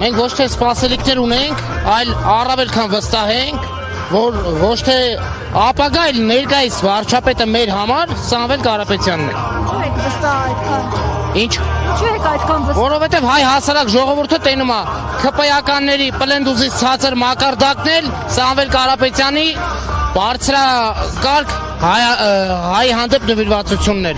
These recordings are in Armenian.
Մենք ոչ թե սպասելիքներ ունենք, այլ առավել քան վստահ ենք, որ ոչ թե ապագա այլ ներկայիս վարչապետը մեր համար Սամվել Կարապետյանն է։ Ինչու եք վստահ այդքան։ Ինչ։ Ինչու եք այդքան վստահ։ Որովհետև հայ հասարակ ժողովուրդը տենում է ԿՊ-ականների պլենդուզից ցածր մակարդակն էլ Սամվել Կարապետյանի բարձրակարգ հայ հանդեպ նվիրվածություններ։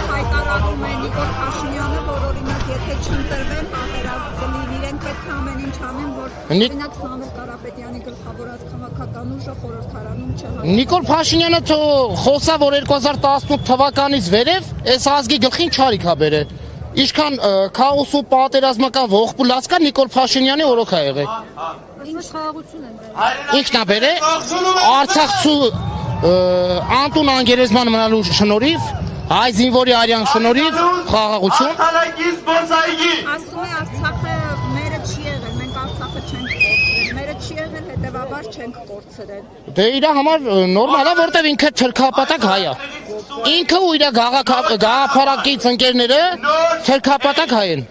Հայտարարում է Նիկոլ Փաշինյանը, որ օրինակ եթե չընտրվեն պատերազմին իրենք պետք է ամեն ինչ անեն, որ օրինակ Սամվել Կարապետյանի գլխավորած քաղաքական ուժը խորհրդարանում չհանձնվի։ Նիկոլ Փաշինյանը խոսա, որ 2018 թվականից վերև այս ազգի գլխին չարիք է բերել։ Ինչքան քաոս ու պատերազմական ողբուլած կա Նիկոլ Փաշինյանի օրոք է եղել։ Ինչ խաղաղություն են բերել։ Ինքն է բերել Արցախցու անտուն անգերեզման մնալու շնորհիվ, հայ զինվորի արյան շնորհիվ խաղաղություն։ Ասում է Արցախը մերը չի եղել, մենք Արցախը չենք կորցրել, մերը չի եղել, հետևաբար չենք կորցրել։ Դե իր համար նորմալ է, որտեվ ինքը թրքապատակ հայ է։ Ինքը ու իր գաղափարակից ընկերները թրքապատակ հայ են։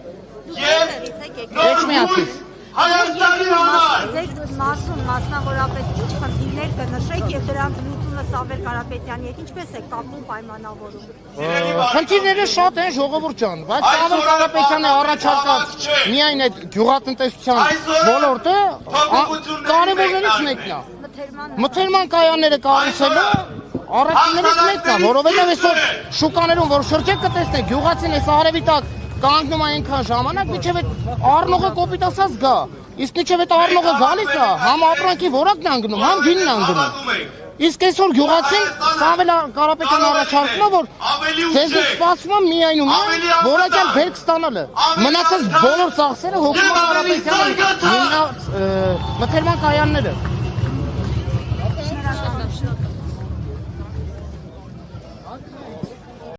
Ոչ մի ասես։ Հայաստանի համար Ձեր մասում մասնավորապես ինչ խնդիրներ կնշեք եւ դրանց լուծումը Սամվել Կարապետյանի հետ ինչպես է կապում պայմանավորում։ Խնդիրները շատ են ժողովուրդ ջան, բայց Սամվել Կարապետյանը առաջարկած միայն այդ գյուղատնտեսության ոլորտը կարևորներից մեկն է։ Մթերման կայանները կառուցելը առաջիններից մեկն է, որովհետև այսօր շուկաներում որ շրջեք կտեսնեք գյուղացին այս արևի տակ կանգնում է այնքան ժամանակ, մինչև այդ առնողը կոպիտ ասած գա։ Իսկ մինչև այդ առնողը գալիս է, համ ապրանքի որակն է անգնում, համ գինն է անգնում։ Իսկ այսօր գյուղացին Սամվել Կարապետյանը առաջարկում է, որ ձեզ սպասվում է միայն ու միայն որակյալ բերք ստանալը։ Մնացած բոլոր ծախսերը հոգում է Կարապետյանը մթերման կայանները։